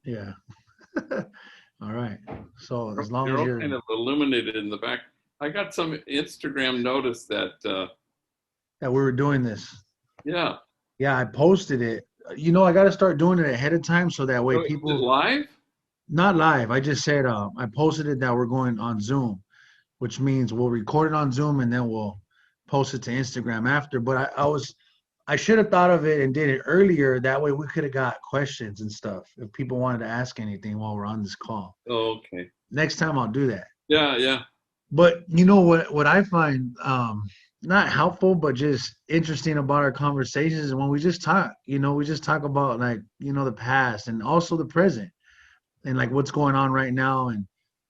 Yeah. All right. So as long You're as all you're kind of illuminated in the back. I got some Instagram notice that, that we were doing this. yeah. Yeah, I posted it. I got to start doing it ahead of time so that way So is it people live? not live. I just said I posted it that we're going on Zoom, which means we'll record it on Zoom and then we'll post it to Instagram after. But I should have thought of it and did it earlier. That way we could have got questions and stuff if people wanted to ask anything while we're on this call. Oh, okay. Next time I'll do that. Yeah, yeah. But you know what I find not helpful but just interesting about our conversations is when we just talk, we just talk about like, the past and also the present and like what's going on right now. And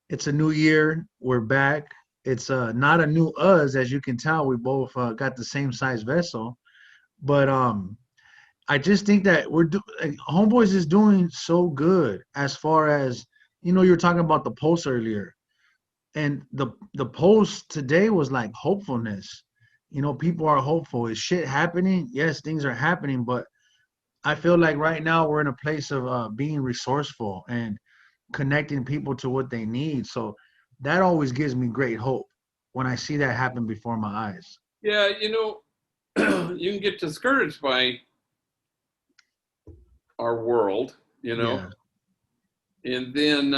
it's a new year. We're back. It's not a new us, as you can tell. We both got the same size vessel, but I just think that like, Homeboys is doing so good as far as you were talking about the post earlier, and the post today was like hopefulness. People are hopeful. Is shit happening? Yes, things are happening, but I feel like right now we're in a place of being resourceful and connecting people to what they need. So that always gives me great hope when I see that happen before my eyes. Yeah, you can get discouraged by our world, Yeah. and then,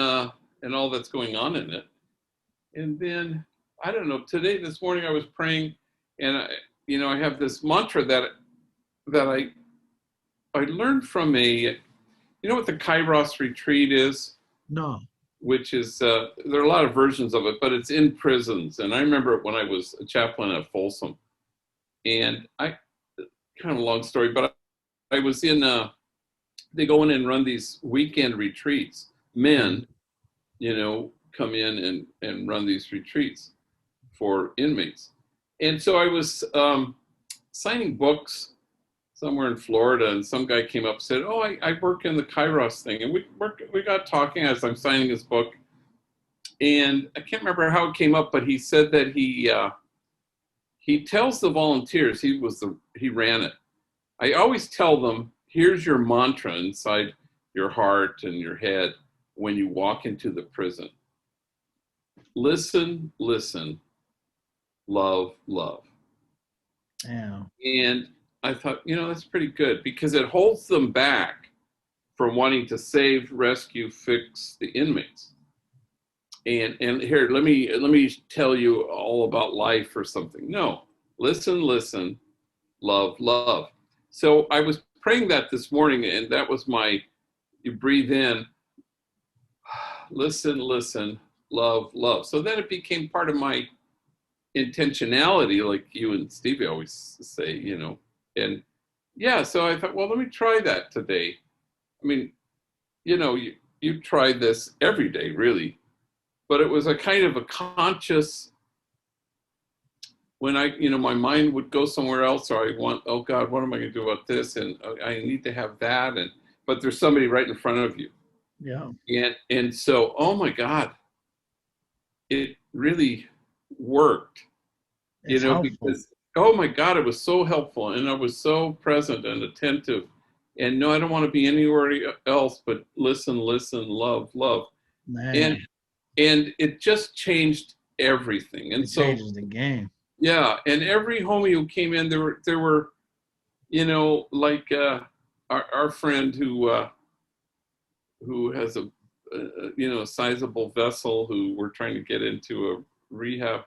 and all that's going on in it. And then, I don't know, this morning I was praying, and I have this mantra that I learned from you know what the Kairos retreat is? No. Which is, there are a lot of versions of it, but it's in prisons. And I remember it when I was a chaplain at Folsom. And kind of a long story, but I was they go in and run these weekend retreats. Men, come in and run these retreats for inmates. And so I was signing books somewhere in Florida, and some guy came up and said, "Oh, I work in the Kairos thing," and we got talking as I'm signing his book, and I can't remember how it came up, but he said that he tells the volunteers he ran it. I always tell them, here's your mantra inside your heart and your head when you walk into the prison: listen, listen, love, love. Yeah. And I thought, that's pretty good because it holds them back from wanting to save, rescue, fix the inmates. And here, let me tell you all about life or something. No, listen, listen, love, love. So I was praying that this morning, and that was you breathe in, listen, listen, love, love. So then it became part of my intentionality, like you and Stevie always say, and yeah, so I thought, well, let me try that today. I mean, you try this every day, really, but it was a kind of a conscious, when my mind would go somewhere else, or oh God, what am I going to do about this? And I need to have that. But there's somebody right in front of you. Yeah. And so, oh my God, it really worked, It's helpful. because, oh my God, it was so helpful. And I was so present and attentive. And no, I don't want to be anywhere else but listen, listen, love, love. And, Man, and it just changed everything. And it so, changes the game. yeah, and every homie who came in, there were, like our friend who has a sizable vessel, who we're trying to get into a rehab.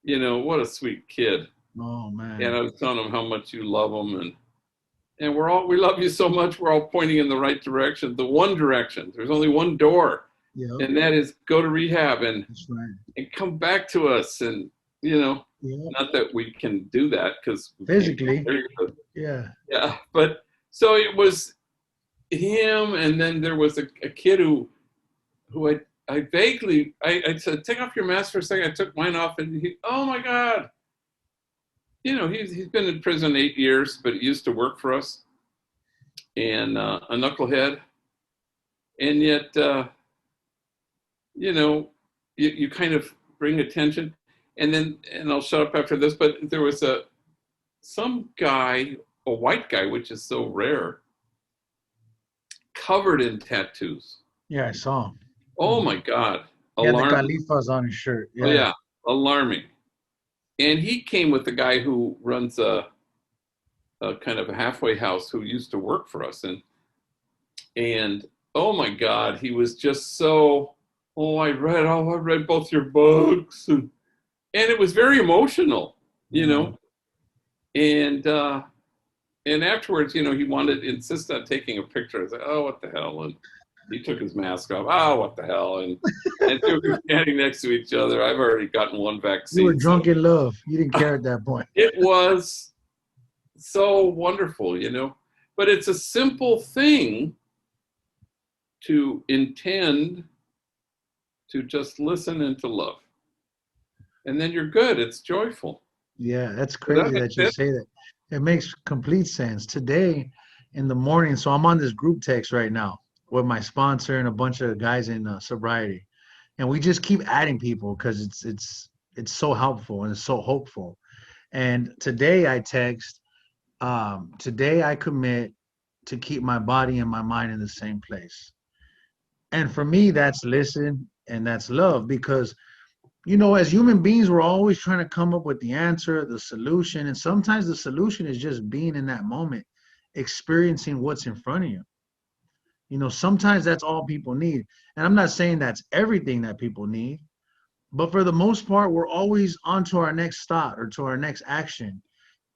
What a sweet kid. Oh And I man. was telling him how much you love him, and we love you so much. We're all pointing in the right direction, the one direction. There's only one door, Yep. and that is go to rehab That's right. and come back to us. And Yep. not that we can do that because we can't go Physically. there. But Yeah. yeah, but so it was him, and then there was a kid who I vaguely I said, take off your mask for a second. I took mine off, and oh my God, he's been in prison 8 years, but he used to work for us, and a knucklehead, and yet you know you kind of bring attention, and I'll shut up after this. But there was some guy, a white guy, which is so rare, covered in tattoos. Yeah, I saw. Oh my God. He had the Alarming. Califas on his shirt. Oh Yeah. yeah, alarming. And he came with the guy who runs a kind of a halfway house who used to work for us. And oh my God, he was just so, I read both your books. And it was very emotional, you Mm. know. And afterwards, he wanted insist on taking a picture. I was like, oh, what the hell? And he took his mask off. Oh, what the hell? And two were standing next to each other. I've already gotten one You were vaccine, so drunk in love. You didn't care at that point. it was so wonderful, But it's a simple thing to intend to just listen and to love, and then you're good. It's joyful. Yeah, that's Does that crazy make that you sense? say that. It makes complete sense. Today in the morning, so I'm on this group text right now with my sponsor and a bunch of guys in sobriety, and we just keep adding people because it's so helpful and it's so hopeful. And today I text, today I commit to keep my body and my mind in the same place. And for me, that's listen and that's love because as human beings, we're always trying to come up with the answer, the solution. And sometimes the solution is just being in that moment, experiencing what's in front of you. Sometimes that's all people need. And I'm not saying that's everything that people need, but for the most part, we're always on to our next thought or to our next action.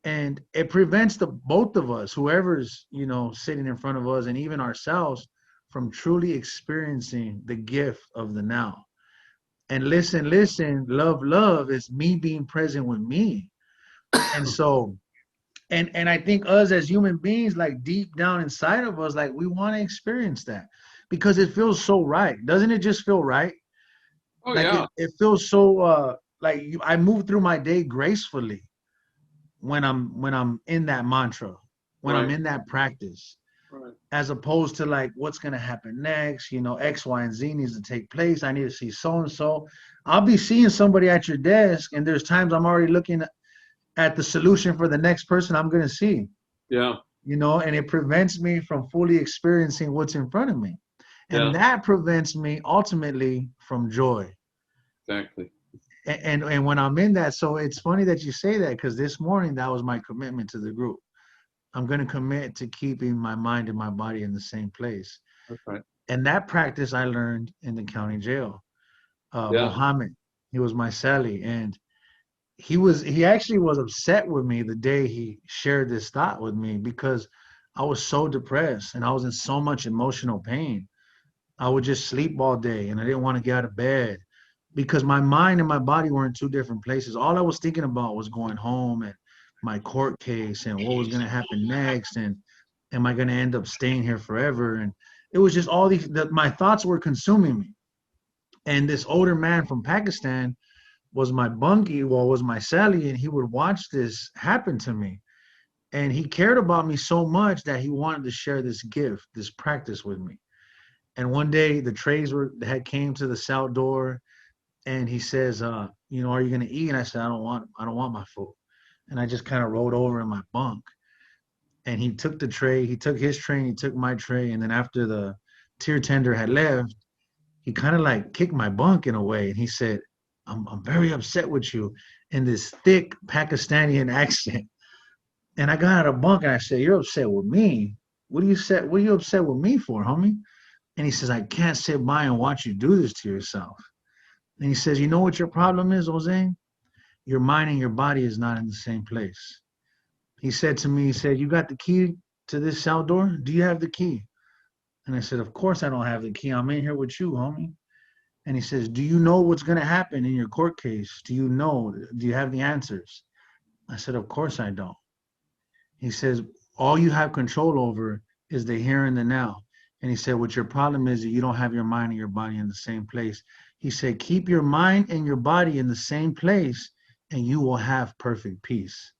And it prevents the both of us, whoever's, sitting in front of us and even ourselves, from truly experiencing the gift of the now. And listen, love is me being present with me. And so, and I think us as human beings, like deep down inside of us, like we want to experience that because it feels so right. Doesn't it just feel right? Oh Like yeah, it feels so like I move through my day gracefully when I'm in that mantra, when I'm right, in that practice, right. as opposed to like what's gonna happen next, X, Y, and Z needs to take place. I need to see so and so. I'll be seeing somebody at your desk, and there's times I'm already looking at the solution for the next person I'm gonna see, Yeah, and it prevents me from fully experiencing what's in front of me. And yeah, that prevents me ultimately from joy. exactly. And when I'm in that, so it's funny that you say that because this morning that was my commitment to the group. I'm going to commit to keeping my mind and my body in the same place. That's right. And that practice I learned in the county jail. Yeah, Mohammed, he was my cellie, and he actually was upset with me the day he shared this thought with me because I was so depressed and I was in so much emotional pain. I would just sleep all day and I didn't want to get out of bed because my mind and my body were in two different places. All I was thinking about was going home and my court case and what was going to happen next and am I going to end up staying here forever? And it was just all my thoughts were consuming me. And this older man from Pakistan was my bunkie, was my cellie, and he would watch this happen to me. And he cared about me so much that he wanted to share this gift, this practice with me. And one day the trays had came to the cell door and he says, are you gonna eat? And I said, I don't want my food. And I just kind of rolled over in my bunk. And he took the tray, he took his tray, and he took my tray. And then after the tier tender had left, he kind of like kicked my bunk in a way. And he said, I'm very upset with you in this thick Pakistani accent. And I got out of bunk and I said, you're upset with me? What are you upset with me for, homie? And he says, I can't sit by and watch you do this to yourself. And he says, you know what your problem is, Jose? Your mind and your body is not in the same place. He said to me, he said, you got the key to this cell door? Do you have the key? And I said, of course I don't have the key. I'm in here with you, homie. And he says, do you know what's going to happen in your court case? Do you know? Do you have the answers? I said, of course I don't. He says, all you have control over is the here and the now. And he said, what your problem is that you don't have your mind and your body in the same place. He said, keep your mind and your body in the same place and you will have perfect peace.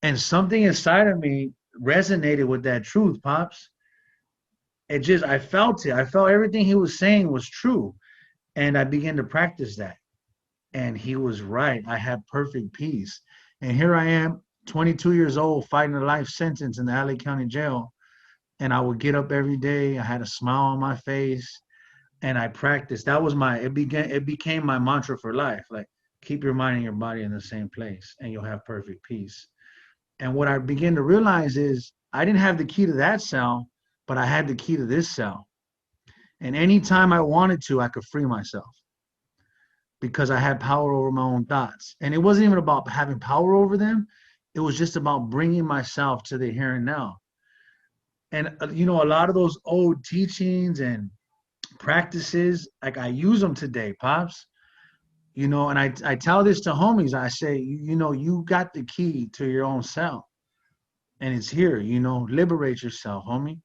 And something inside of me resonated with that truth, Pops. I felt it. I felt everything he was saying was true. And I began to practice that. And he was right. I had perfect peace. And here I am, 22 years old, fighting a life sentence in the LA County Jail. and I would get up every day. I had a smile on my face, and I practiced. That was my it became my mantra for life. Like, keep your mind and your body in the same place, and you'll have perfect peace. And what I began to realize is I didn't have the key to that cell, but I had the key to this cell. And anytime I wanted to, I could free myself because I had power over my own thoughts. And it wasn't even about having power over them. It was just about bringing myself to the here and now. And a lot of those old teachings and practices, like I use them today, pops. And I tell this to homies. I say, you got the key to your own self, and it's here. Liberate yourself, homie.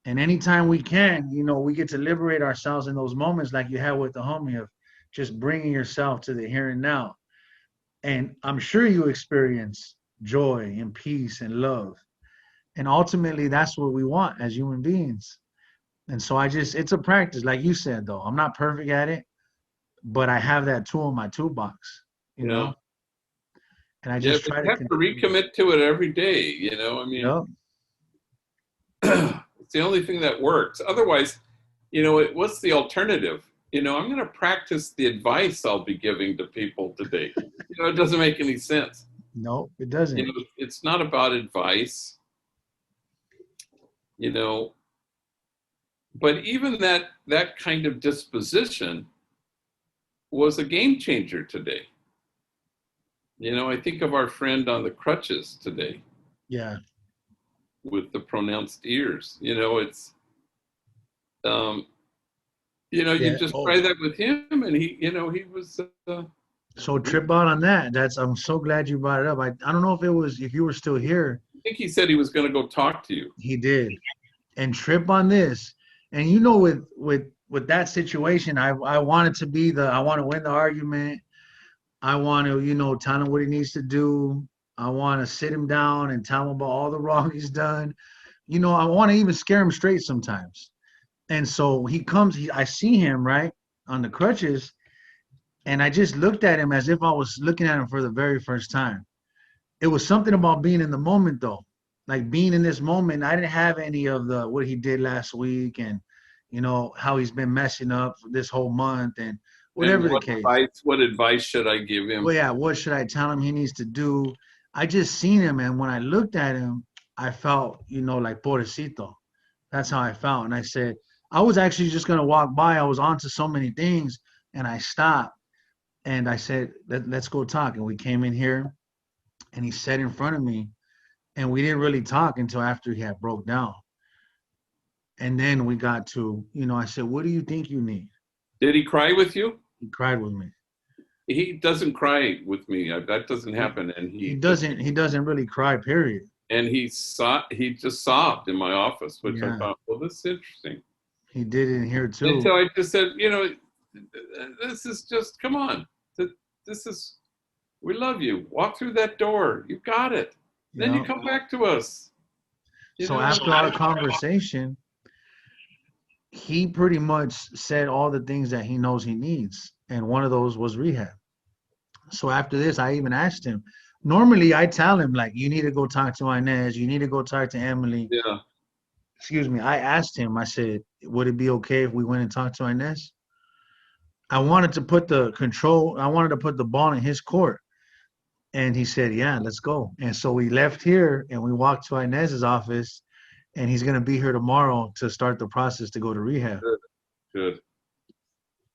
And anytime we can, we get to liberate ourselves in those moments, like you had with the homie, of just bringing yourself to the here and now. And I'm sure you experience joy and peace and love. And ultimately, that's what we want as human beings. And so it's a practice, like you said, though. I'm not perfect at it, but I have that tool in my toolbox, you Yeah. know, and I Yeah, just but try you to have to continue. recommit to it every day, I mean, Yep. it's the only thing that works. Otherwise, what's the alternative? I'm going to practice the advice I'll be giving to people today. It doesn't make any sense. No, it doesn't. It's not about advice, you know, but even that kind of disposition was a game changer today. I think of our friend on the crutches today Yeah. with the pronounced ears. Um, you Yeah. just Oh, try that with him, and he was. so trip out on that. I'm so glad you brought it up. I don't know if you were still here. I think he said he was going to go talk to you. He did. And trip on this. And with that situation, I wanted to I want to win the argument. I want to, tell him what he needs to do. I want to sit him down and tell him about all the wrong he's done. I want to even scare him straight sometimes. And so I see him right on the crutches, and I just looked at him as if I was looking at him for the very first time. It was something about being in the moment, though. Like being in this moment, I didn't have any of the what he did last week, and how he's been messing up this whole month, and And whatever the case. what advice should I give him? Well, yeah, what should I tell him he needs to do? I just seen him, and when I looked at him, I felt, like pobrecito. That's how I felt. And I said, I was actually just gonna walk by. I was onto so many things, and I stopped and I said, let's go talk. And we came in here, and he sat in front of me, and we didn't really talk until after he had broke down. And then we got to, I said, what do you think you need? Did he cry with you? He cried with me. He doesn't cry with me. That doesn't He happen. And he he just doesn't he doesn't really cry, period. and he just sobbed in my office, which I Yeah. thought, well, this is interesting. He did it in here And so too. I just said, this is just, come on. This is, we love you. Walk through that door. You got it. Then you Yeah. come back to us. You So know, after our conversation, he pretty much said all the things that he knows he needs. And one of those was rehab. So after this, I even asked him. Normally, I tell him, like, you need to go talk to Inez, you need to go talk to Emily. yeah. Excuse me. I asked him, I said, would it be okay if we went and talked to Inez? I wanted to I wanted to put the ball in his court. And he said, yeah, let's go. And so we left here and we walked to Inez's office, and he's going to be here tomorrow to start the process to go to rehab. Good. Good.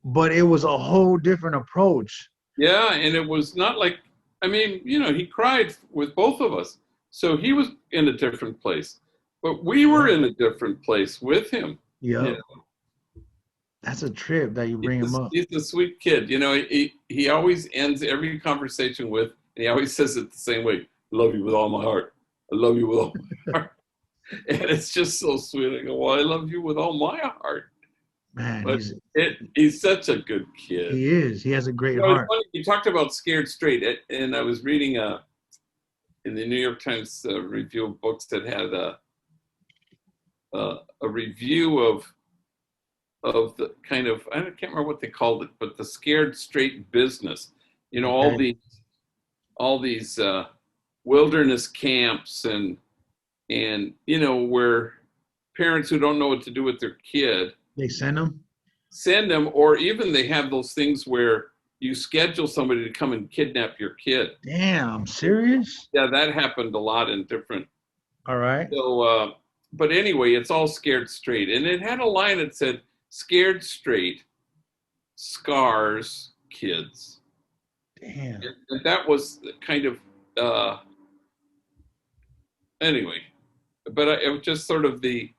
But it was a whole different approach. Yeah. And it was not like, I mean, he cried with both of us. So he was in a different place, but we were in a different place with him. Yeah. That's a trip that you bring him up. He's a sweet kid. He always ends every conversation with, and he always says it the same way: "I love you with all my heart. I love you with all my heart." And it's just so sweet. I go, "Well, I love you with all my heart." Man, But he's such a good kid. he is. He has a great It's heart. funny, you talked about Scared Straight, and I was reading in the New York Times review of books that had a review of the kind of, I can't remember what they called it, but the Scared Straight business. Okay. All these wilderness camps and where parents who don't know what to do with their kid They send them. send them, or even they have those things where you schedule somebody to come and kidnap your kid. Damn, serious? Yeah, that happened a lot in different. All right. So, but anyway, it's all Scared Straight, and it had a line that said, "Scared Straight scars kids," Damn. and that was kind of anyway. But it was just sort of the.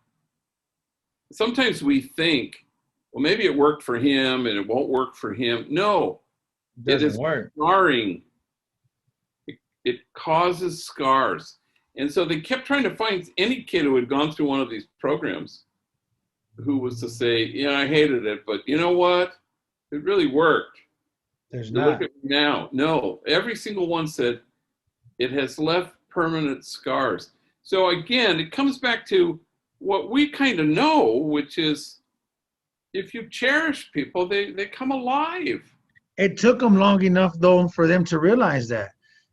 Sometimes we think, well, maybe it worked for him and it won't work for him. No, it Doesn't is work. scarring. It causes scars. And so they kept trying to find any kid who had gone through one of these programs who was to say, yeah, I hated it, but you know what? It really worked. There's You look not. at me now. No, every single one said it has left permanent scars. So again, it comes back to what we kind of know, which is if you cherish people, they come alive. It took them long enough though for them to realize that.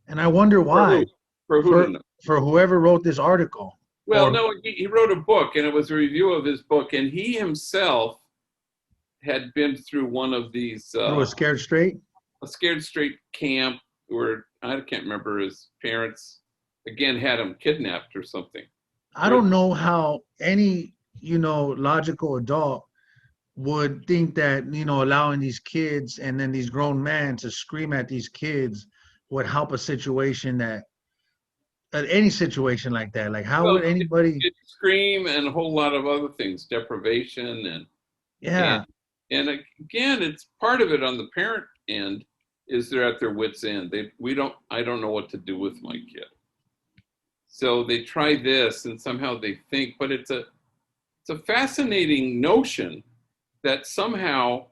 And I wonder For why. who? For who to For know? for whoever wrote this article. Well, Or no, he wrote a book, and it was a review of his book, and he himself had been through one of these through a Scared Straight. a Scared Straight camp where I can't remember, his parents again had him kidnapped or something. I don't know how any, logical adult would think that, allowing these kids and then these grown men to scream at these kids would help a situation that, any situation like that. Like, how Well, would anybody, it scream and a whole lot of other things, deprivation and yeah, and again, it's part of it on the parent end is they're at their wits' end. I don't know what to do with my kid. So they try this and somehow they think, but it's a fascinating notion that somehow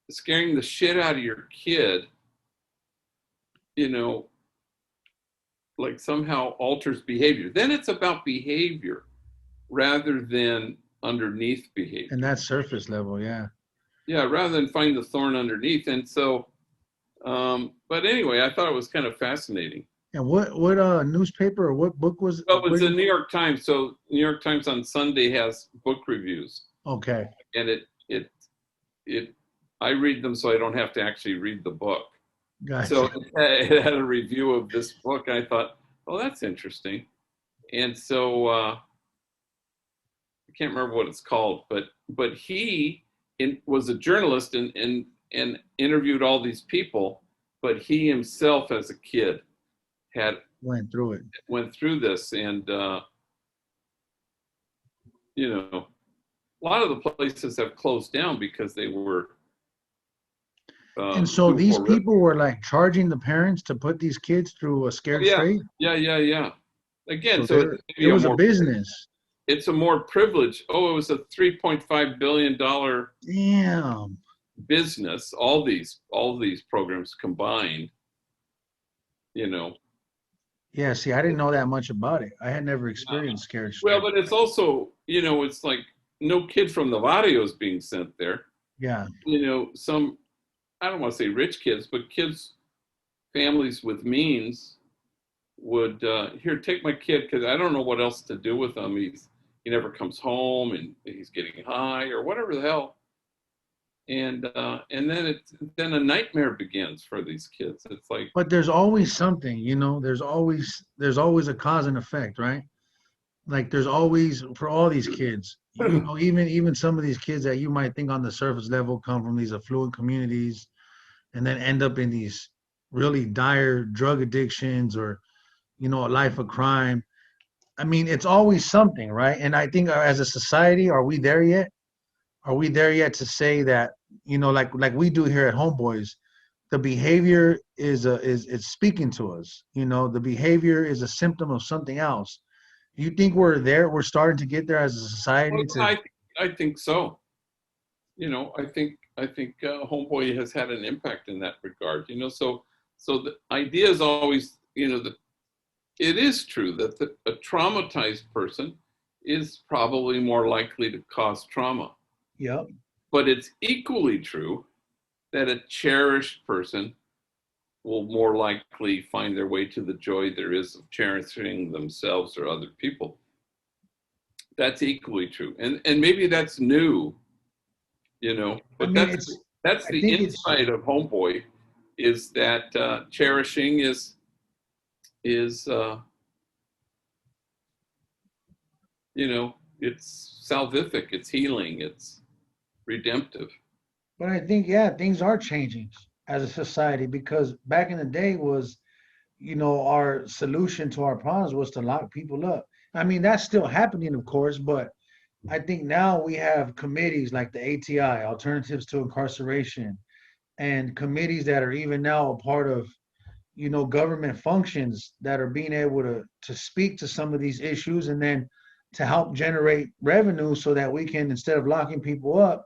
scaring the shit out of your kid, like somehow alters behavior. Then it's about behavior rather than underneath behavior. and that's surface level, yeah. Yeah, rather than find the thorn underneath. And so, but anyway, I thought it was kind of fascinating. And what newspaper or what book was Well, it was the New York Times. So New York Times on Sunday has book reviews, okay. and I read them so I don't have to actually read the book. Gotcha. So it had a review of this book. I thought, oh, that's interesting. And so I can't remember what it's called, but he was a journalist and interviewed all these people. But he himself, as a kid, went through this, and a lot of the places have closed down because they were. And so these people were like charging the parents to put these kids through a Scared Straight. Yeah. Again, so it was a business. It's a more privileged. Oh, it was a $3.5 billion damn business. All these programs combined. Yeah. See, I didn't know that much about it. I had never experienced Scared Straight. Well, but it's also it's like no kid from the barrio is being sent there. Yeah. Some. I don't want to say rich kids, but families with means would here, take my kid because I don't know what else to do with him. He never comes home and he's getting high or whatever the hell. And then a nightmare begins for these kids. It's like, but there's always something, there's always a cause and effect, right? Like there's always, for all these kids, even some of these kids that you might think on the surface level come from these affluent communities and then end up in these really dire drug addictions or, a life of crime. I mean, it's always something, right? And I think as a society, are we there yet? Are we there yet to say that, like we do here at Homeboys, the behavior is speaking to us. The behavior is a symptom of something else. You think we're there? We're starting to get there as a society. I think so. I think Homeboy has had an impact in that regard. So the idea is always, that it is true that a traumatized person is probably more likely to cause trauma. Yep. But it's equally true that a cherished person will more likely find their way to the joy there is of cherishing themselves or other people. that's equally true. And maybe that's new, I but mean, that's I the think it's, insight of Homeboy, is that cherishing is it's salvific, it's healing, it's redemptive. but I think, yeah, things are changing as a society because back in the day was, our solution to our problems was to lock people up. I mean, that's still happening, of course, but I think now we have committees like the ATI, Alternatives to Incarceration, and committees that are even now a part of, government functions that are being able to speak to some of these issues and then to help generate revenue so that we can, instead of locking people up,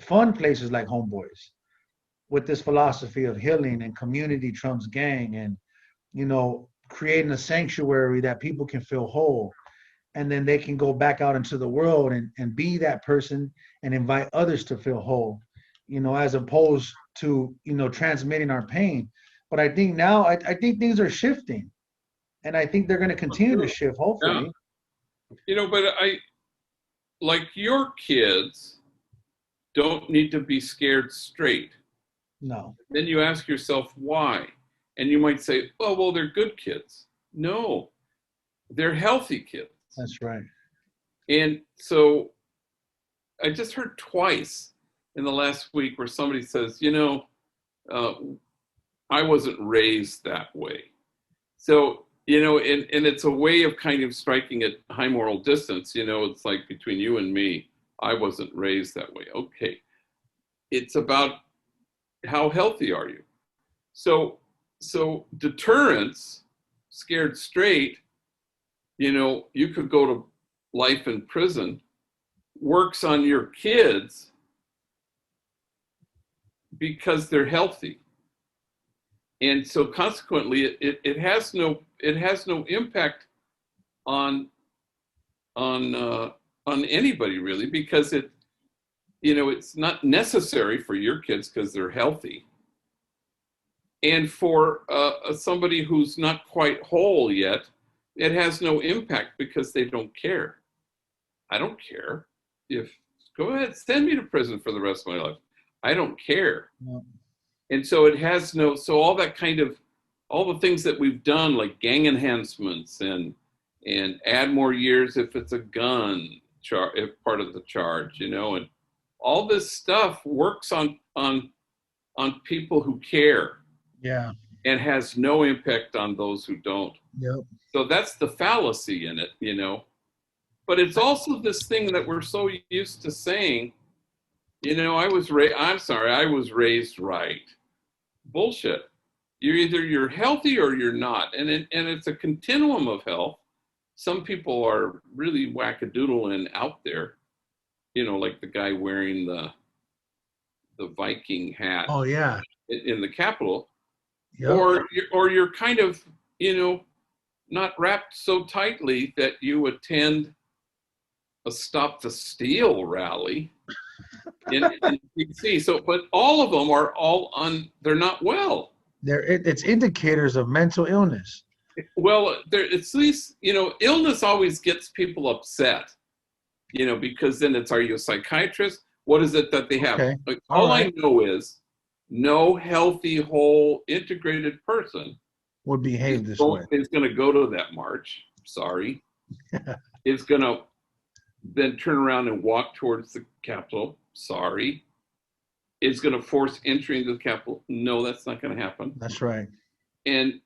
fund places like Homeboys with this philosophy of healing and community trumps gang and, creating a sanctuary that people can feel whole and then they can go back out into the world and be that person and invite others to feel whole, as opposed to, transmitting our pain. But I think now, I think things are shifting and I think they're going to continue to shift, Yeah, hopefully. but I like your kids don't need to be scared straight. No, Then you ask yourself why, and you might say, "Oh, well, they're good kids." No, they're healthy kids. that's right. And so I just heard twice in the last week where somebody says, uh, I wasn't raised that way. So, and it's a way of kind of striking at high moral distance. It's like between you and me, I wasn't raised that way. Okay. It's about how healthy are you? So deterrence, scared straight, you could go to life in prison, works on your kids because they're healthy. And so consequently it has no impact on anybody really, because it's not necessary for your kids because they're healthy. And for somebody who's not quite whole yet, it has no impact because they don't care. I don't care. Go ahead, send me to prison for the rest of my life. I don't care. No. And so it has so all that kind of, all the things that we've done, like gang enhancements and add more years if it's a gun, if part of the charge, and all this stuff works on people who care. Yeah. And has no impact on those who don't. Yep. So that's the fallacy in it, But it's also this thing that we're so used to saying, I was raised right. Bullshit. You're healthy or you're not, and it's a continuum of health. Some people are really wackadoodle and out there, like the guy wearing the Viking hat. Oh yeah. In the Capitol. Yep. Or you're kind of, not wrapped so tightly that you attend a Stop the Steal rally in DC. So, but all of them are they're not well. It's indicators of mental illness. Well, it's at least, illness always gets people upset, because then are you a psychiatrist? What is it that they have? Okay. Like, All all right. I know is no healthy, whole, integrated person would behave this way. Is going to go to that march. Sorry. Is going to then turn around and walk towards the Capitol. Sorry. Is going to force entry into the Capitol. No, that's not going to happen. That's right. And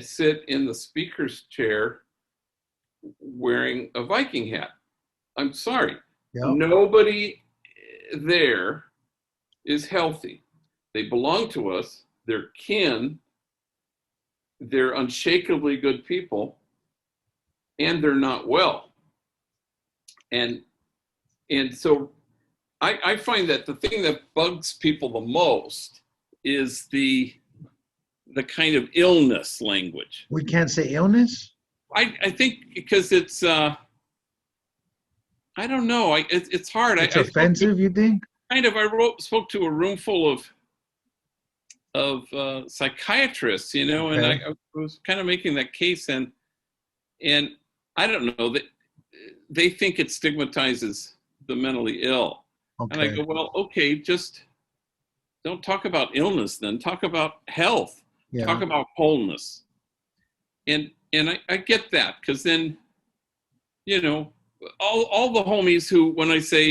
sit in the speaker's chair wearing a Viking hat. I'm sorry. Yep. Nobody there is healthy. They belong to us. They're kin. They're unshakably good people, and they're not well. And so I find that the thing that bugs people the most is the kind of illness language. We can't say illness? I think because it's I don't know. It's hard. It's offensive, you think? Kind of. Spoke to a room full of psychiatrists, and I was kind of making that case, and I don't know that they think it stigmatizes the mentally ill. And I Okay. go, well, okay, just don't talk about illness then. Talk about health. Yeah. Talk about wholeness. And I get that, because then, you know, all the homies who, when I say,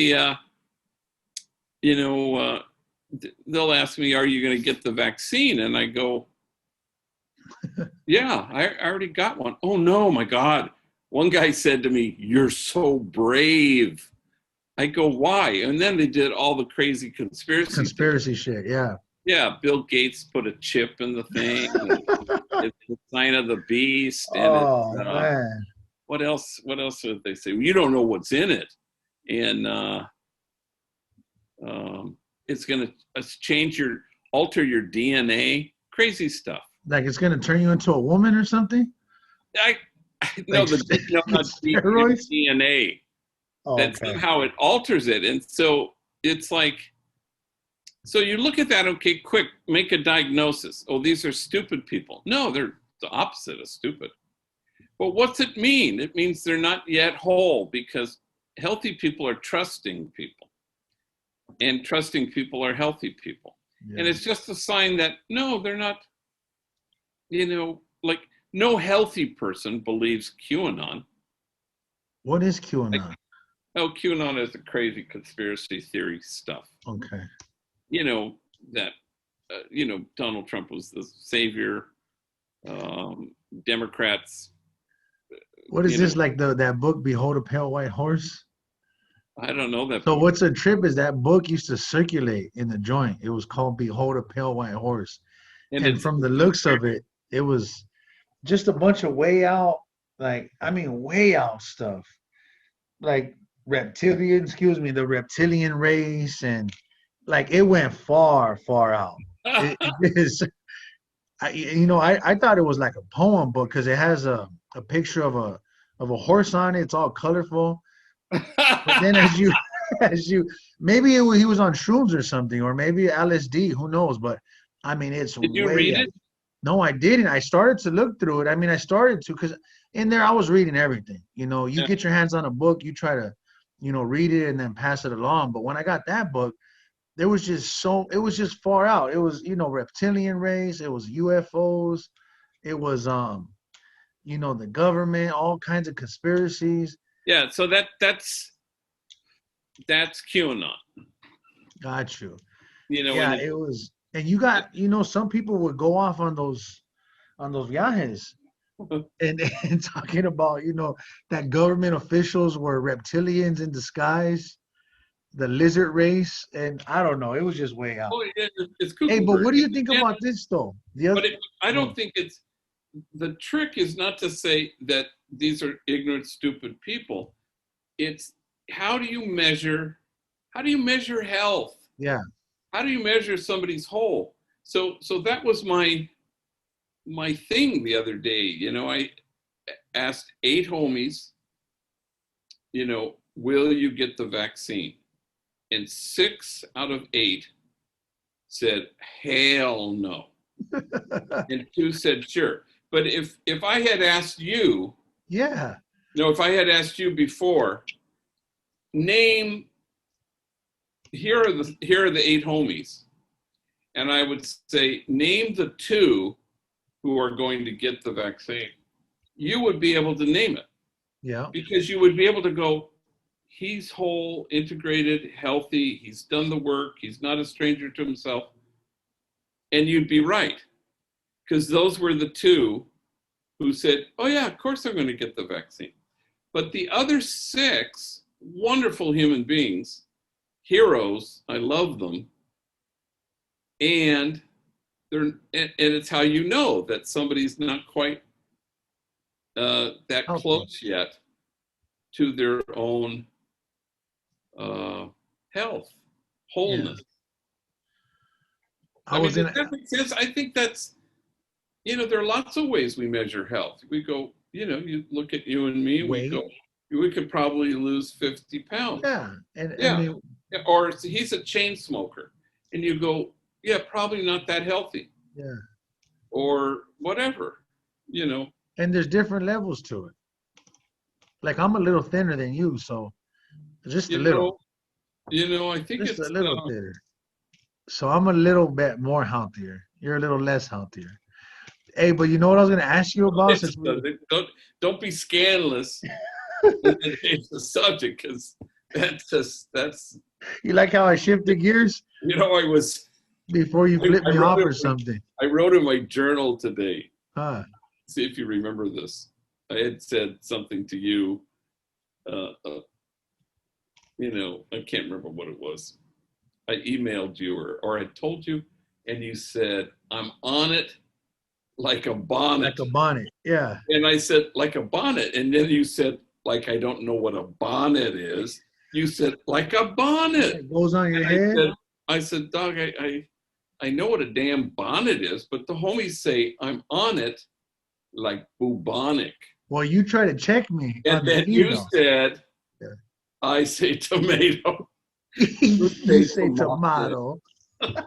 you know, they'll ask me, are you going to get the vaccine? And I go, yeah, I already got one. Oh, no, my God. One guy said to me, you're so brave. I go, why? And then they did all the crazy conspiracy theories. Conspiracy shit. Yeah. Yeah, Bill Gates put a chip in the thing. And it's the sign of the beast. And Oh it's, man. what else? What else did they say? Well, you don't know what's in it. And it's going to alter your DNA. Crazy stuff. Like it's gonna turn you into a woman or something? I no, Like no, not steroids? DNA. Oh, That okay. somehow it alters it. And so it's like, so you look at that, okay, quick, make a diagnosis. Oh, these are stupid people. No, they're the opposite of stupid. But what's it mean? It means they're not yet whole, because healthy people are trusting people, and trusting people are healthy people. Yeah. And it's just a sign that, no, they're not, you know, like no healthy person believes QAnon. What is Like, QAnon? oh, QAnon is the crazy conspiracy theory stuff. Okay. You know, that, you know, Donald Trump was the savior. Democrats, What is you this, know, like that book Behold a Pale White Horse? I don't know that So book. what's a trip is that book used to circulate in the joint. It was called Behold a Pale White Horse. And And it's, from the looks of it, it was just a bunch of way out, like I mean way out stuff. Like reptilian, excuse me, the reptilian race, and like it went far, far out. It is I thought it was like a poem book because it has a picture of a horse on it. It's all colorful. But then as you as you maybe he was on shrooms or something, or maybe LSD, who knows? But I mean, it's did you way read out. it? No, I didn't. I started to look through it. I mean, I started to because in there I was reading everything. You know, you Yeah. get your hands on a book, you try to, read it and then pass it along. But when I got that book, there was just it was just far out. It was, reptilian race, it was UFOs, it was the government, all kinds of conspiracies. Yeah, so that's QAnon. Got you. You know, and Yeah, it, it was, and you got, some people would go off on those viajes and talking about, that government officials were reptilians in disguise, the lizard race, and I don't know, it was just way out. oh, it's Hey, cuckoo but bird. what do you think about this though? The other, But I oh, don't think it's, the trick is not to say that these are ignorant, stupid people. It's how do you measure health? yeah, How do you measure somebody's whole? So that was my thing the other day. You know, I asked 8 homies, you know, will you get the vaccine? And 6 out of 8 said, hell no. And 2 said, sure. But if I had asked you, yeah, if I had asked you before, name, here are the 8 homies, and I would say, name the 2 who are going to get the vaccine, you would be able to name it, yeah. because you would be able to go, he's whole, integrated, healthy, he's done the work, he's not a stranger to himself. And you'd be right, because those were the 2 who said, oh yeah, of course I'm going to get the vaccine. But the other 6 wonderful human beings, heroes, I love them, and it's how you know that somebody's not quite that Okay. close yet to their own health, wholeness. I I mean, was does in. that make sense? I think that's, there are lots of ways we measure health. We go, you look at you and me, we Weight. go, we could probably lose 50 pounds. Yeah, and I Yeah. mean, Or he's a chain smoker. And you go, yeah, probably not that healthy. yeah, Or whatever, and there's different levels to it. Like I'm a little thinner than you, so just a You little, know, I think just a it's little thinner. So I'm a little bit more healthier. You're a little less healthier. Hey, but you know what I was gonna ask you about it's since we don't be scandalous and then change the subject because that's you like how I shifted gears I was before you flip I me wrote off it or something. I wrote in my journal today. Huh. See if you remember this. I had said something to you. Uh, uh, I can't remember what it was. I emailed you or I told you, and you said, "I'm on it like a Like bonnet." a bonnet. Yeah. And I said, "Like a bonnet." And then you said, "Like I don't know what a bonnet is." You said, "Like a bonnet." It goes on your And head. I said, "Dog, I know what a damn bonnet is, but the homies say I'm on it like bubonic." Well, you try to check me And on the then you email. said, Yeah. "I say tomato." You You say say tomato. tomato.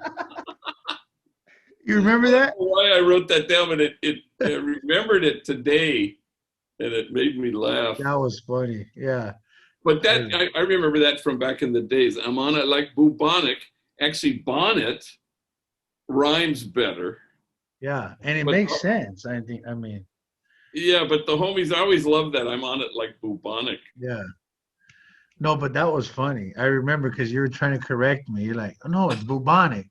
You remember that? Why I wrote that down, but I remembered it today, and it made me laugh. That was funny. Yeah. But I remember that from back in the days. I'm on it like bubonic. Actually, bonnet rhymes better. Yeah. And it But makes sense. I think, I mean, yeah, but the homies always love that. I'm on it like bubonic. yeah. No, but that was funny. I remember because you were trying to correct me. You're like, oh, no, it's bubonic.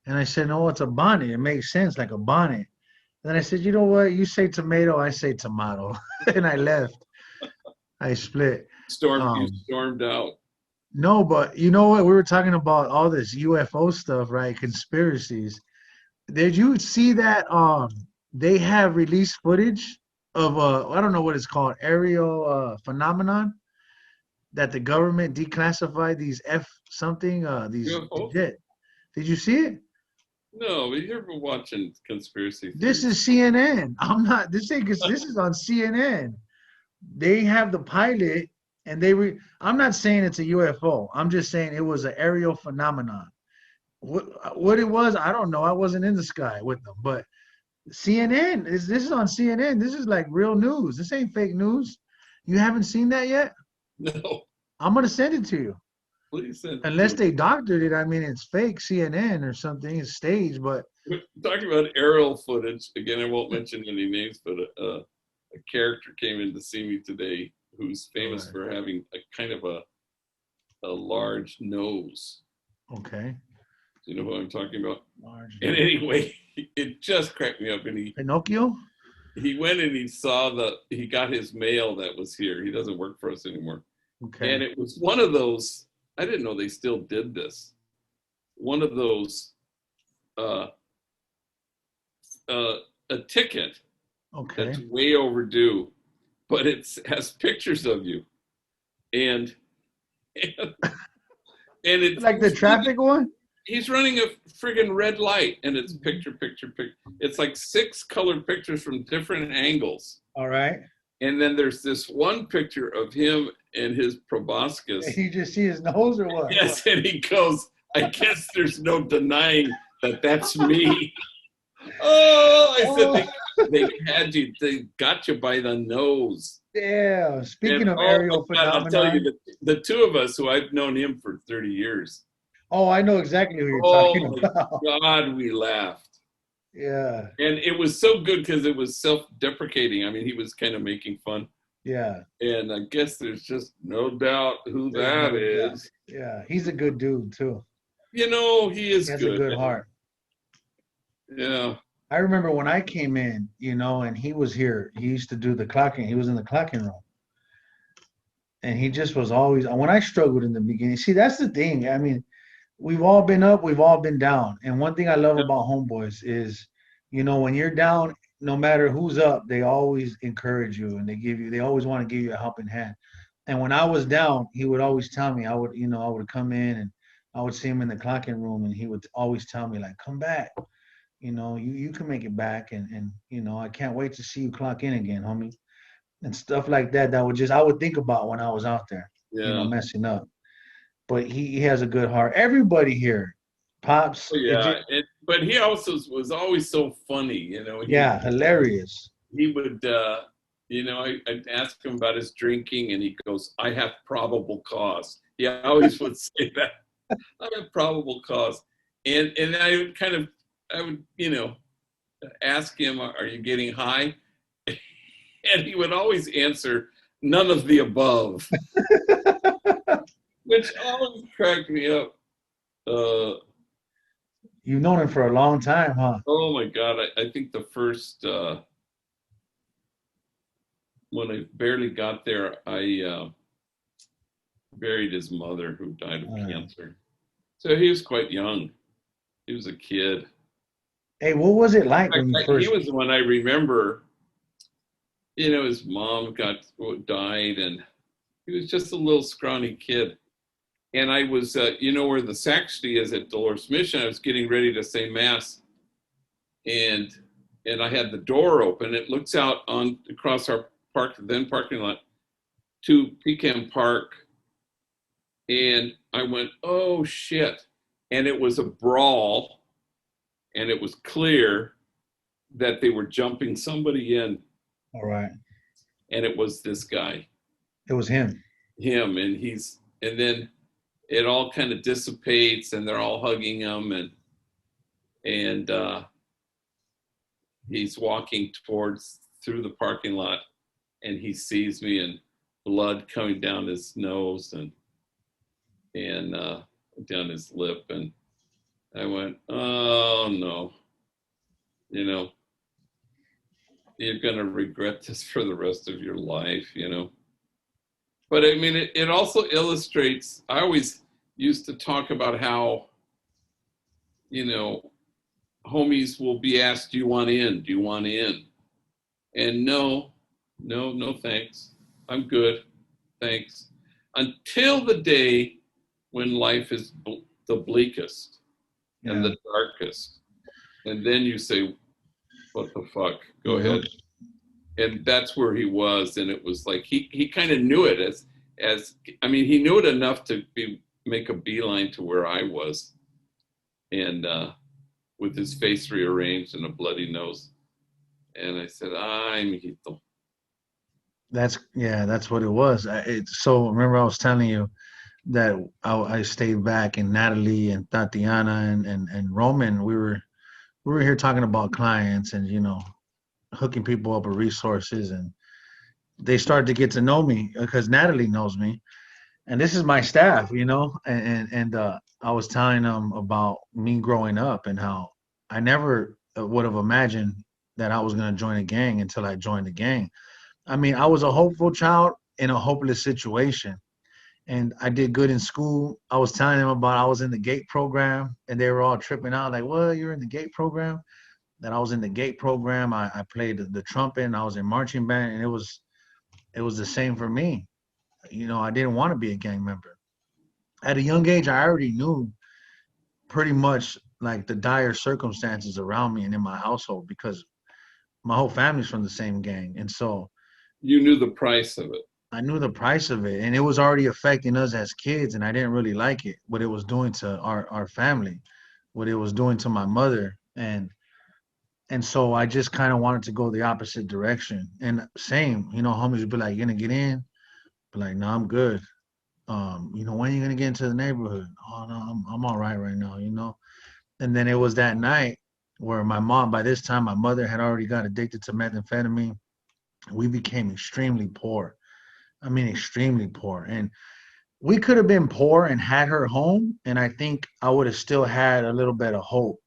And I said, no, it's a bonnet. It makes sense, like a bonnet. Then I said, you know what? You say tomato, I say tomato. And I left. I split. You Um, stormed out. no, but you know what? We were talking about all this UFO stuff, right? Conspiracies. Did you see that they have released footage of I don't know what it's called, aerial phenomenon that the government declassified these F something these UFO? jet. Did you see it? No, but you're watching conspiracy This theories. is CNN. I'm not this ain't this is on CNN. They have the pilot and I'm not saying it's a UFO. I'm just saying it was an aerial phenomenon. What it was, I don't know. I wasn't in the sky with them, but CNN is this is on CNN. This is like real news. This ain't fake news. You haven't seen that yet? No, I'm gonna send it to you. please send it Unless to they doctored it, I mean it's fake CNN or something. It's staged, but me. Talking about aerial footage again. I won't mention any names, but a character came in to see me today who's all famous right. for having a kind of a large nose. Okay. Do you know who I'm talking about? Large And nose. anyway, it just cracked me up. And Pinocchio? he went and he got his mail that was here. He doesn't work for us anymore. And Okay. it was one of those, I didn't know they still did this. One of those, uh, uh, a ticket Okay. that's way overdue, but it has pictures of you. And, and, it's, Like the traffic one? he's running a friggin' red light and it's picture. It's like 6 colored pictures from different angles. All right. And then there's this one picture of him and his proboscis. You just see his nose or what? Yes, and he goes, I guess there's no denying that that's me. Oh, I said they had you, they got you by the nose. Yeah. Speaking And of oh my aerial God, I'll tell you, phenomenon. the two of us who I've known him for 30 years. Oh, I know exactly who you're talking Oh about. my God, we laughed. Yeah. And it was so good because it was self-deprecating. I mean, he was kind of making fun. Yeah. And I guess there's just no doubt who that is. Yeah. He's a good dude too. You know, he is He has a good. good heart. Yeah. I remember when I came in, and he was here. He used to do the clocking. He was in the clocking room. And he just was always, when I struggled in the beginning, see, that's the thing. I mean, we've all been up, we've all been down. And one thing I love about homeboys is, when you're down, no matter who's up, they always encourage you and they always want to give you a helping hand. And when I was down, he would always tell me, I would come in and I would see him in the clocking room and he would always tell me like, come back, you can make it back. And I can't wait to see you clock in again, homie. And stuff like that, I would think about when I was out there, Yeah. messing up. But he has a good heart. Everybody here, Pops. Oh, yeah. But he also was always so funny, Yeah, hilarious. He would, I'd ask him about his drinking, and he goes, "I have probable cause." He always would say that. I have probable cause, and I would ask him, "Are you getting high?" And he would always answer, "None of the above," which always cracked me up. Uh, You've known him for a long time, huh? oh my God, I think the first when I barely got there, I buried his mother who died of cancer. So he was quite young. He was a kid. Hey, what was it like In when you fact, he first? was the one I remember. His mom died, and he was just a little scrawny kid. And I was, where the sacristy is at Dolores Mission. I was getting ready to say mass, and I had the door open. It looks out on across our parking lot to Pecan Park, and I went, "Oh shit!" And it was a brawl, and it was clear that they were jumping somebody in, All right, and it was this guy, it was him. and then it all kind of dissipates, and they're all hugging him, and he's walking through the parking lot, and he sees me, and blood coming down his nose and down his lip, and I went, "Oh no, you're gonna regret this for the rest of your life." But I mean, it also illustrates. I always used to talk about how, homies will be asked, "Do you want in? Do you want in?" And no, no, no, thanks. I'm good, thanks. Until the day when life is the bleakest and the darkest, and then you say, "What the fuck? Go ahead." And that's where he was, and it was like he kind of knew it as I mean, he knew it enough to make a beeline to where I was, and with his face rearranged and a bloody nose, and I said, "Ay, mijito." That's what it was. So remember I was telling you that I stayed back, and Natalie and Tatiana and Roman, we were here talking about clients and hooking people up with resources, and they started to get to know me because Natalie knows me, and this is my staff, and I was telling them about me growing up and how I never would have imagined that I was going to join a gang until I joined the gang. I mean, I was a hopeful child in a hopeless situation, and I did good in school. I was telling them about I was in the GATE program, and they were all tripping out like, "Well, you're in the GATE program?" That I was in the GATE program. I played the trumpet, and I was in marching band, and it was the same for me. I didn't want to be a gang member. At a young age, I already knew pretty much like the dire circumstances around me and in my household because my whole family's from the same gang. And so You knew the price of it. I knew the price of it, and it was already affecting us as kids, and I didn't really like it, what it was doing to our family, what it was doing to my mother. And so I just kind of wanted to go the opposite direction. And same, homies would be like, "You gonna get in?" Be like, "No, I'm good." When are you gonna get into the neighborhood? "Oh no, I'm all right right now." And then it was that night where my mom, by this time, my mother had already got addicted to methamphetamine. We became extremely poor. I mean, extremely poor. And we could have been poor and had her home, and I think I would have still had a little bit of hope.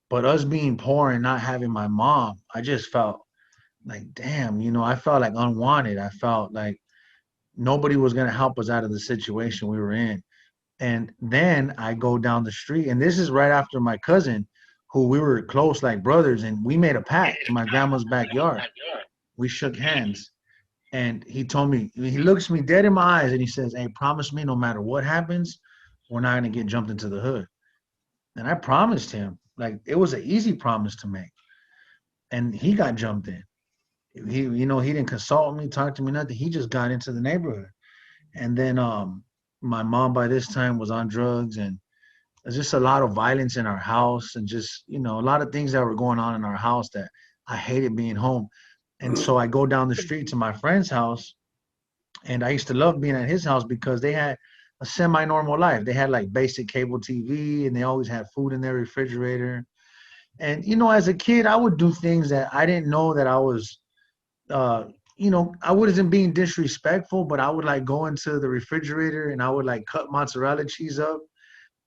But us being poor and not having my mom, I just felt like, damn, I felt like unwanted. I felt like nobody was going to help us out of the situation we were in. And then I go down the street, and this is right after my cousin, who we were close like brothers, and we made a pact in my grandma's backyard. We shook hands, and he told me, he looks me dead in my eyes, and he says, "Hey, promise me no matter what happens, we're not going to get jumped into the hood." And I promised him, like it was an easy promise to make, and he got jumped in. He didn't consult me, talk to me, nothing. He just got into the neighborhood. And then my mom by this time was on drugs, and there's just a lot of violence in our house, and just a lot of things that were going on in our house that I hated being home. And so I go down the street to my friend's house, and I used to love being at his house because they had a semi-normal life. They had like basic cable TV, and they always had food in their refrigerator. And as a kid, I would do things that I didn't know that I was, uh, I wasn't being disrespectful, but I would like go into the refrigerator and I would like cut mozzarella cheese up.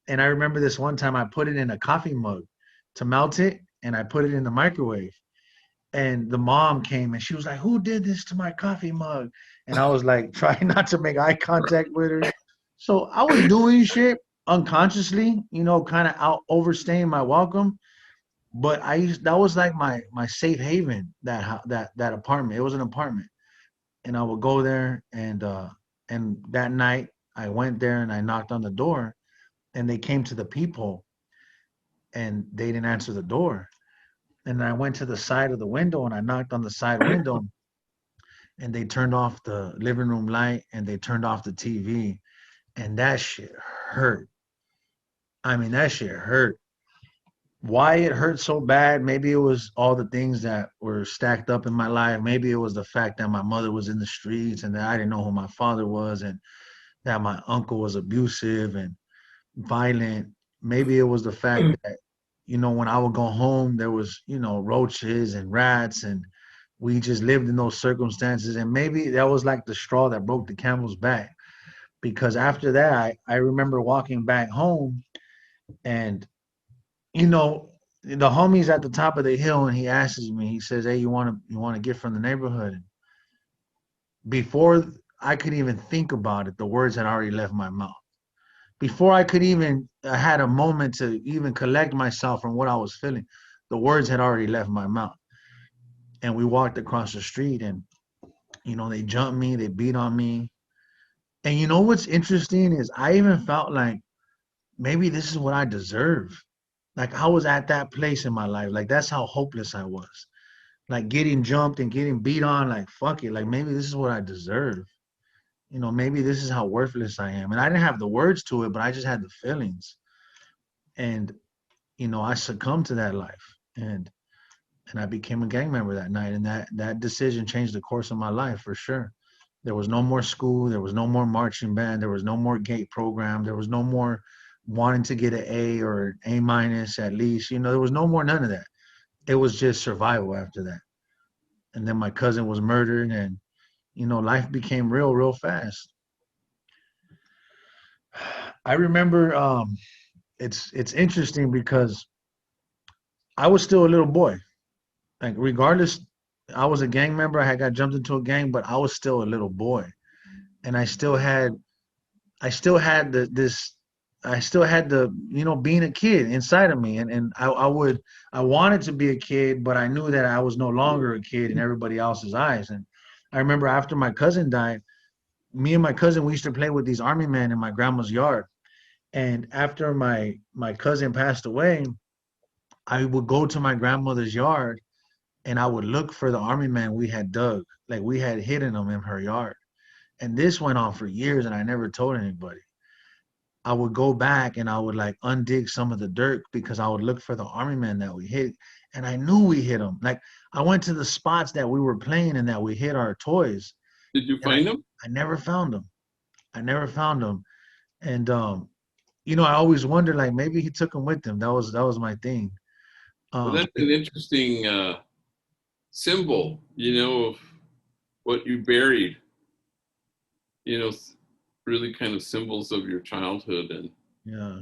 And I remember this one time I put it in a coffee mug to melt it, and I put it in the microwave. And the mom came and she was like, "Who did this to my coffee mug?" And I was like, trying not to make eye contact with her. So I was doing shit unconsciously, kind of out overstaying my welcome. But that was like my safe haven, that apartment. It was an apartment. And I would go there, and that night I went there and I knocked on the door, and they came to the peephole and they didn't answer the door. And I went to the side of the window and I knocked on the side window, and they turned off the living room light and they turned off the TV. And that shit hurt. I mean, that shit hurt. Why it hurt so bad? Maybe it was all the things that were stacked up in my life. Maybe it was the fact that my mother was in the streets and that I didn't know who my father was, and that my uncle was abusive and violent. Maybe it was the fact that, when I would go home, there was, roaches and rats, and we just lived in those circumstances. And maybe that was like the straw that broke the camel's back. Because after that, I remember walking back home, and, the homie's at the top of the hill, and he asks me, he says, "Hey, you want to get from the neighborhood?" And before I could even think about it, the words had already left my mouth. Before I could even had a moment to even collect myself from what I was feeling, the words had already left my mouth. And we walked across the street, and they jumped me, they beat on me. And what's interesting is I even felt like maybe this is what I deserve. Like I was at that place in my life. Like that's how hopeless I was. Like getting jumped and getting beat on, like fuck it. Like maybe this is what I deserve. Maybe this is how worthless I am. And I didn't have the words to it, but I just had the feelings. And, I succumbed to that life. And I became a gang member that night. And that decision changed the course of my life for sure. There was no more school. There was no more marching band. There was no more gate program. There was no more wanting to get an A or A minus at least. There was no more none of that. It was just survival after that. And then my cousin was murdered, and life became real, real fast. I remember it's interesting because I was still a little boy. Like regardless, I was a gang member. I had got jumped into a gang, but I was still a little boy, and I still had the being a kid inside of me, and I wanted to be a kid, but I knew that I was no longer a kid in everybody else's eyes. And I remember after my cousin died, me and my cousin, we used to play with these army men in my grandma's yard. And after my cousin passed away, I would go to my grandmother's yard and I would look for the army man we had dug, like we had hidden them in her yard. And this went on for years, and I never told anybody. I would go back and I would like undig some of the dirt because I would look for the army man that we hit. And I knew we hit them. Like I went to the spots that we were playing and that we hit our toys. Did you And find them? I never found them. I never found them. And I always wondered like maybe he took them with him. That was my thing. Well, Um, that's an interesting symbol, of what you buried. Really kind of symbols of your childhood, and yeah,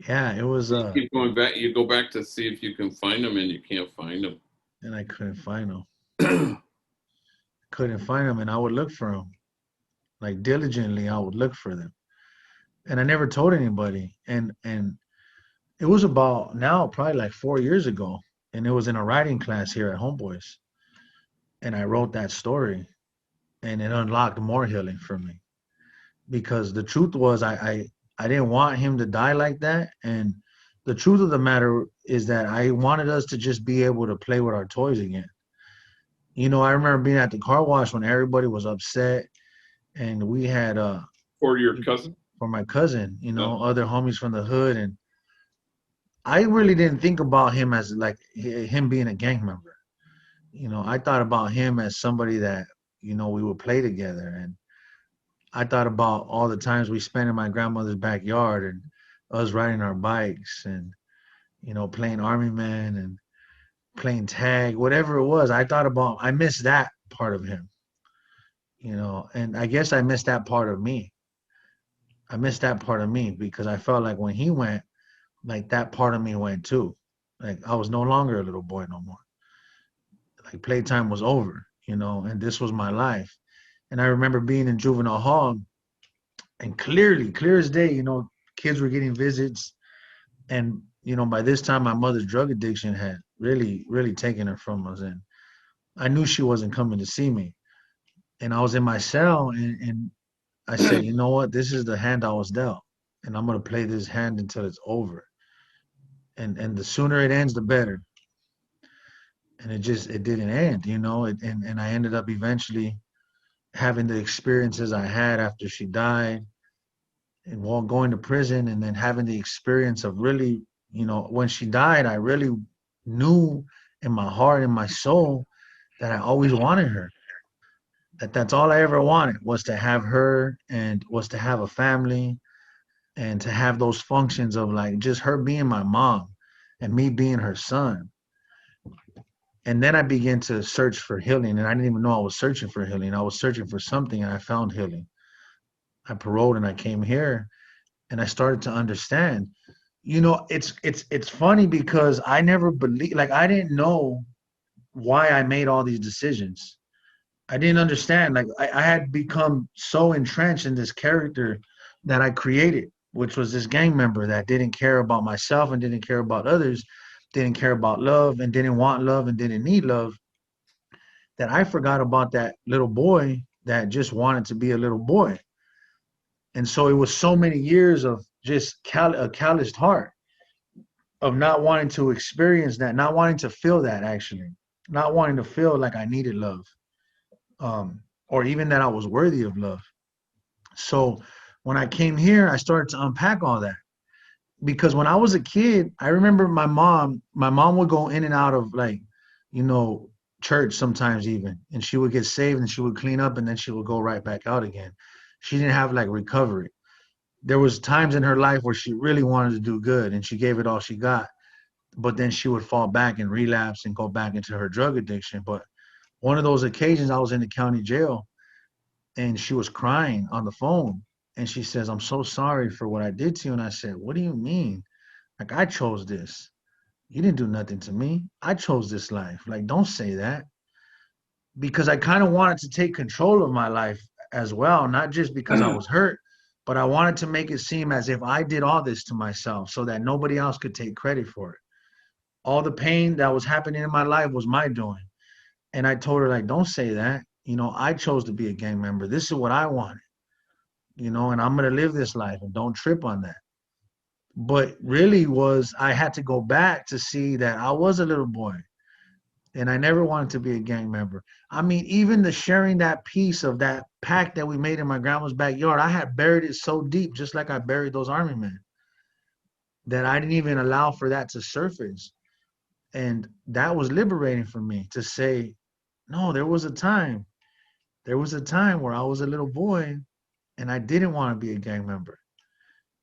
yeah, it was. you keep going back. You go back to see if you can find them, and you can't find them. And I couldn't find them. Couldn't find them, and I would look for them like diligently. I would look for them, and I never told anybody. And it was about now probably like 4 years ago, and it was in a writing class here at Homeboys, and I wrote that story, and it unlocked more healing for me because the truth was I didn't want him to die like that. And the truth of the matter is that I wanted us to just be able to play with our toys again. I remember being at the car wash when everybody was upset, and we had For your cousin? for my cousin, No. other homies from the hood. And I really didn't think about him as like him being a gang member. I thought about him as somebody that, we would play together. And I thought about all the times we spent in my grandmother's backyard and us riding our bikes and, playing Army Man and playing tag, whatever it was. I missed that part of him, and I guess I missed that part of me. I missed that part of me because I felt like when he went, like that part of me went too. Like I was no longer a little boy no more. Like playtime was over, and this was my life. And I remember being in juvenile hall and clearly, clear as day, kids were getting visits. And, by this time, my mother's drug addiction had really, really taken her from us. And I knew she wasn't coming to see me. And I was in my cell and I said, you know what? This is the hand I was dealt. And I'm going to play this hand until it's over. And the sooner it ends, the better. And it didn't end, and I ended up eventually having the experiences I had after she died and while going to prison, and then having the experience of really, when she died, I really knew in my heart and my soul that I always wanted her. That's all I ever wanted, was to have her and was to have a family and to have those functions of like just her being my mom and me being her son. And then I began to search for healing, and I didn't even know I was searching for healing. I was searching for something, and I found healing. I paroled, and I came here, and I started to understand. It's funny because I never believed, like I didn't know why I made all these decisions. I didn't understand. Like I had become so entrenched in this character that I created, which was this gang member that didn't care about myself and didn't care about others, didn't care about love and didn't want love and didn't need love, that I forgot about that little boy that just wanted to be a little boy. And so it was so many years of just a calloused heart of not wanting to experience that, not wanting to feel that actually, not wanting to feel like I needed love, or even that I was worthy of love. So when I came here, I started to unpack all that. Because when I was a kid, I remember my mom would go in and out of like, you know, church sometimes even, and she would get saved and she would clean up and then she would go right back out again. She didn't have like recovery. There was times in her life where she really wanted to do good and she gave it all she got, but then she would fall back and relapse and go back into her drug addiction. But one of those occasions I was in the county jail and she was crying on the phone and she says, "I'm so sorry for what I did to you." And I said, "What do you mean? Like I chose this. You didn't do nothing to me. I chose this life. Like don't say that." Because I kind of wanted to take control of my life as well, not just because I was hurt, but I wanted to make it seem as if I did all this to myself so that nobody else could take credit for it. All the pain that was happening in my life was my doing. And I told her, like, don't say that. I chose to be a gang member. This is what I wanted, and I'm going to live this life and don't trip on that. But really was I had to go back to see that I was a little boy and I never wanted to be a gang member. I mean, even the sharing that piece of that pack that we made in my grandma's backyard, I had buried it so deep, just like I buried those army men, that I didn't even allow for that to surface. And that was liberating for me to say, no, there was a time. There was a time where I was a little boy and I didn't want to be a gang member.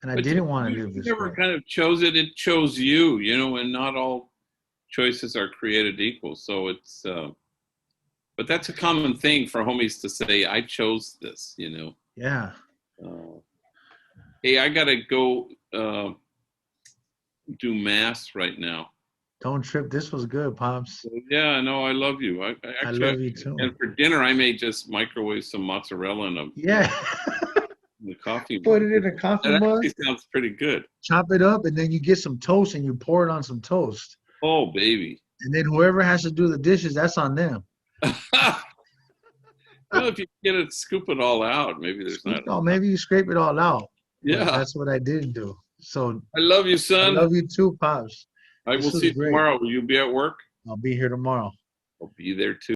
And I But didn't want to you live this never way. kind of chose it. It chose you, and not all choices are created equal. So but that's a common thing for homies to say, I chose this. Yeah. Uh, hey, I got to go do mass right now. Don't trip. This was good, Pops. So, yeah, no, I love you. I I actually, love you too. and for dinner, I may just microwave some mozzarella in Yeah. the coffee Put mug. it in a coffee That mug, actually sounds pretty good. chop it up, and then you get some toast and you pour it on some toast. Oh, baby. And then whoever has to do the dishes, that's on them. If you get it, scoop it all out, maybe there's not. Oh, maybe you scrape it all out. But Yeah. that's what I didn't do. So I love you, I son. love you too, Pops. I will This was see you great. tomorrow. Will you be at work? I'll be here tomorrow. I'll be there too.